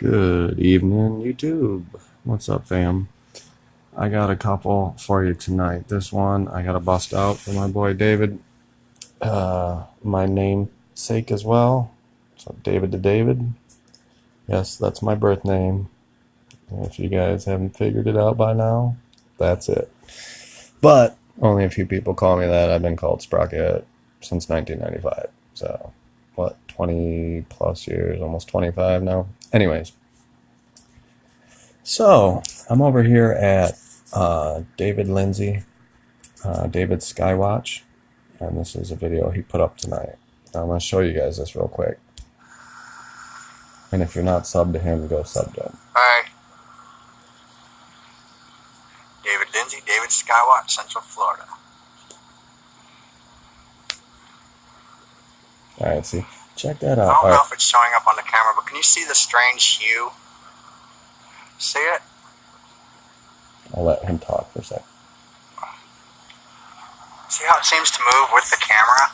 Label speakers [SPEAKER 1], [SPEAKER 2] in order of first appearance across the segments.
[SPEAKER 1] Good evening, YouTube. What's up, fam? I got a couple for you tonight. This one I got to bust out for my boy David. My namesake as well. So David to David. Yes, that's my birth name. If you guys haven't figured it out by now, that's it. But only a few people call me that. I've been called Sprocket since 1995. So, what, 20 plus years, almost 25 now. Anyways. So, I'm over here at Lindsey Davids Skywatch, and this is a video he put up tonight. Now, I'm going to show you guys this real quick. And if you're not subbed to him, go sub to him.
[SPEAKER 2] Hi. Lindsey Davids Skywatch, Central Florida.
[SPEAKER 1] Alright, see, check that out.
[SPEAKER 2] I don't know if it's showing up on the camera, but can you see the strange hue? See it?
[SPEAKER 1] I'll let him talk for a sec.
[SPEAKER 2] See how it seems to move with the camera?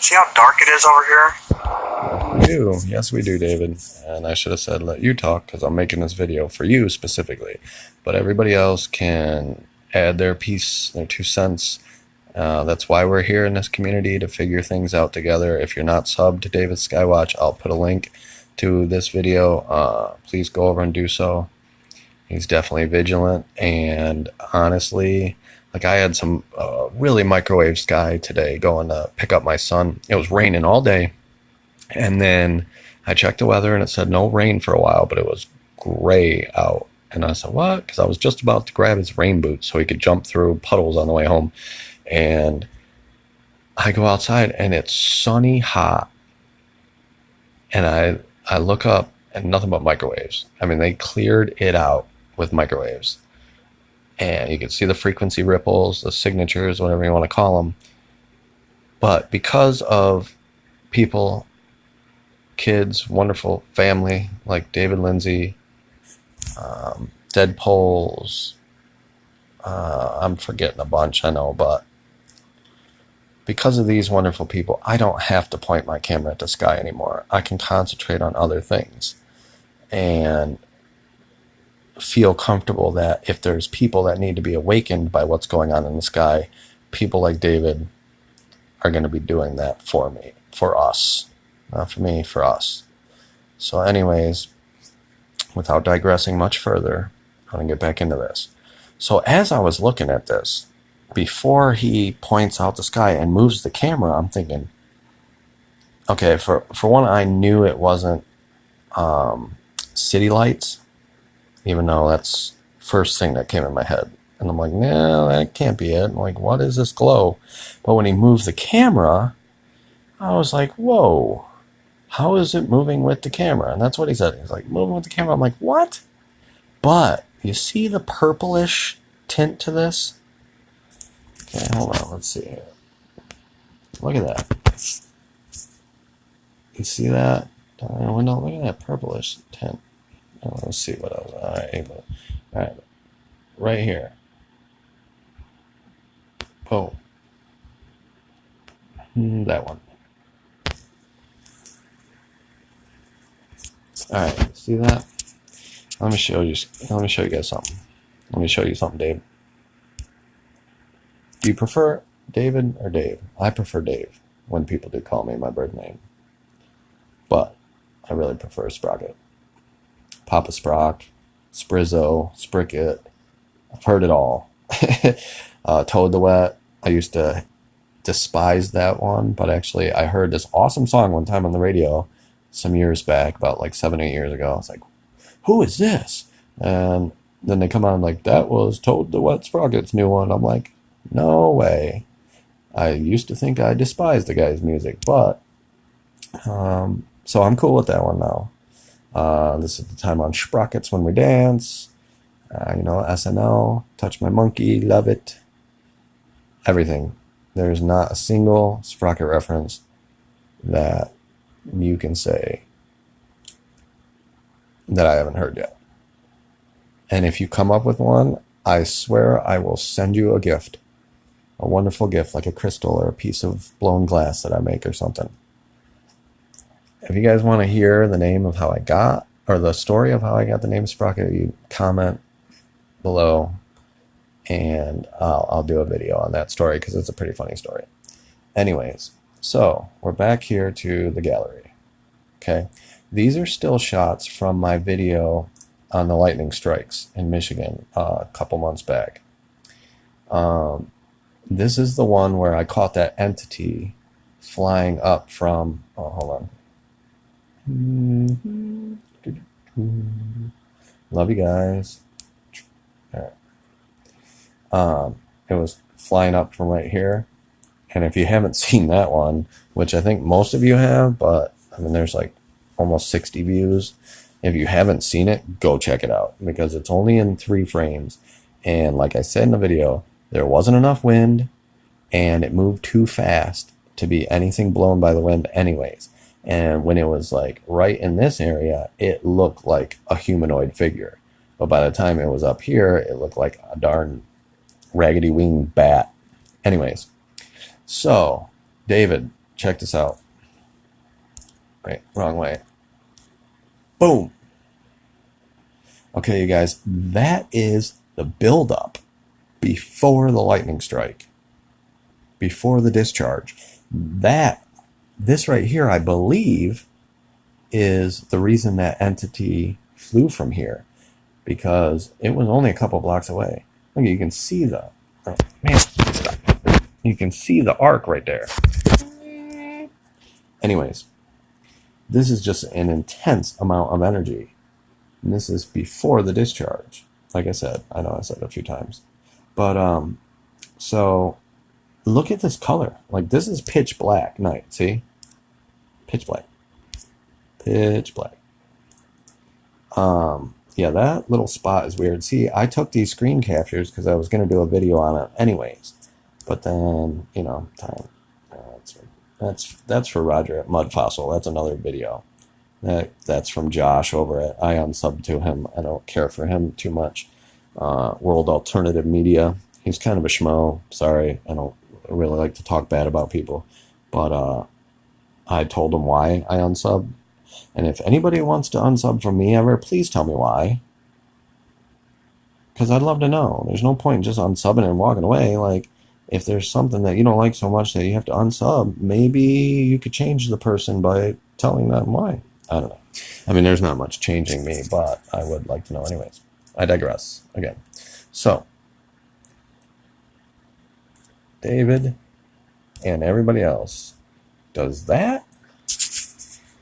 [SPEAKER 2] See how dark it is over here?
[SPEAKER 1] We do. Yes, we do, David. And I should have said let you talk because I'm making this video for you specifically. But everybody else can add their piece, their 2 cents. That's why we're here in this community, to figure things out together. If you're not subbed to Davids Skywatch, I'll put a link to this video. Please go over and do so. He's definitely vigilant, and honestly, like, I had some really microwave sky today going to pick up my son. It was raining all day, and then I checked the weather and it said no rain for a while, but it was gray out. And I said, what? Because I was just about to grab his rain boots so he could jump through puddles on the way home. And I go outside and it's sunny hot, and I look up and nothing but microwaves. I mean, they cleared it out with microwaves, and you can see the frequency ripples, the signatures, whatever you want to call them. But because of people, kids, wonderful family like David Lindsey, dead poles, I'm forgetting a bunch, I know, but because of these wonderful people, I don't have to point my camera at the sky anymore. I can concentrate on other things and feel comfortable that if there's people that need to be awakened by what's going on in the sky, people like David are going to be doing that for me, for us. Not for me, for us. So anyways, without digressing much further, I'm going to get back into this. So as I was looking at this, before he points out the sky and moves the camera, I'm thinking, okay, for one, I knew it wasn't city lights, even though that's first thing that came in my head. And I'm like, no, that can't be it. I'm like, what is this glow? But when he moves the camera, I was like, whoa, how is it moving with the camera? And that's what he said. He's like, moving with the camera. I'm like, what? But you see the purplish tint to this? Okay, hold on, let's see here. Look at that. You see that? Window, look at that purplish tint. Let's see what else. Alright, right here. Oh, that one. Alright, see that? Let me show you guys something. Let me show you something, Dave. Do you prefer David or Dave? I prefer Dave when people do call me my birth name. But I really prefer Sprocket. Papa Sprock, Sprizzo, Spricket. I've heard it all. Toad the Wet. I used to despise that one, but actually I heard this awesome song one time on the radio some years back, about like 7 or 8 years ago. I was like, who is this? And then they come on like, that was Toad the Wet Sprocket's new one. I'm like, no way. I used to think I despised the guy's music, but so I'm cool with that one now. This is the time on Sprockets when we dance. SNL, Touch My Monkey, love it. Everything. There's not a single Sprocket reference that you can say that I haven't heard yet. And if you come up with one, I swear I will send you a gift. A wonderful gift, like a crystal or a piece of blown glass that I make or something. if you guys want to hear the name of how I got, or the story of how I got the name Sprocket, you comment below, and I'll do a video on that story because it's a pretty funny story. Anyways, so we're back here to the gallery. Okay, these are still shots from my video on the lightning strikes in Michigan a couple months back. This is the one where I caught that entity flying up from, oh, hold on. Love you guys. All right. It was flying up from right here. And if you haven't seen that one, which I think most of you have, but I mean, there's like almost 60 views. If you haven't seen it, go check it out because it's only in 3 frames. And like I said in the video, there wasn't enough wind and it moved too fast to be anything blown by the wind anyways. And when it was like right in this area, it looked like a humanoid figure. But by the time it was up here, it looked like a darn raggedy winged bat. Anyways, so David, check this out. Wait, wrong way. Boom. Okay, you guys, that is the buildup before the lightning strike, before the discharge. This right here, I believe, is the reason that entity flew from here, because it was only a couple blocks away. Look, you can see the, oh, man, stop. You can see the arc right there. Anyways, this is just an intense amount of energy. And this is before the discharge. Like I said, I know I said it a few times. But, so, look at this color. Like, this is pitch black night, see? Pitch black. Pitch black. Yeah, that little spot is weird. See, I took these screen captures because I was going to do a video on it anyways. But then, you know, time. That's for Roger at Mud Fossil. That's another video. That's from Josh over at I unsubbed to him. I don't care for him too much. World Alternative Media. He's kind of a schmo. Sorry, I don't really like to talk bad about people. But I told him why I unsubbed. And if anybody wants to unsub from me ever, please tell me why. Because I'd love to know. There's no point in just unsubbing and walking away. Like, if there's something that you don't like so much that you have to unsub, maybe you could change the person by telling them why. I don't know. I mean, there's not much changing me, but I would like to know anyways. I digress again. So, David and everybody else, does that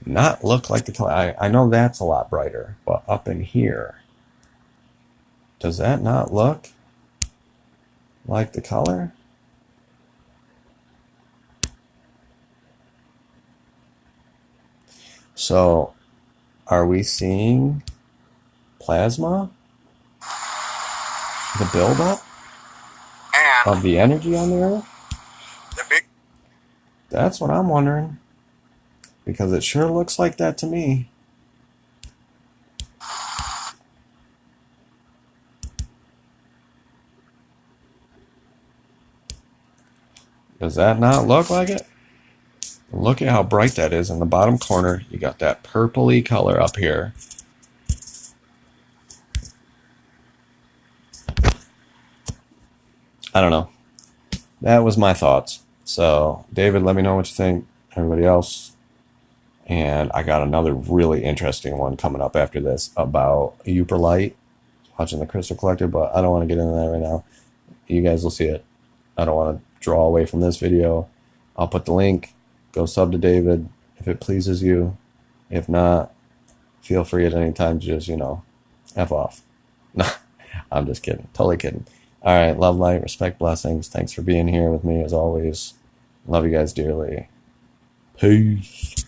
[SPEAKER 1] not look like the color? I know that's a lot brighter, but up in here, does that not look like the color? So, are we seeing plasma? The buildup of the energy on the Earth? That's what I'm wondering. Because it sure looks like that to me. Does that not look like it? Look at how bright that is in the bottom corner. You got that purpley color up here. I don't know. That was my thoughts. So, David, let me know what you think. Everybody else. And I got another really interesting one coming up after this about Uperlight, watching the Crystal Collector, but I don't want to get into that right now. You guys will see it. I don't want to draw away from this video. I'll put the link. Go sub to David if it pleases you. If not, feel free at any time to just, you know, F off. No, I'm just kidding. Totally kidding. All right. Love, light, respect, blessings. Thanks for being here with me as always. Love you guys dearly. Peace.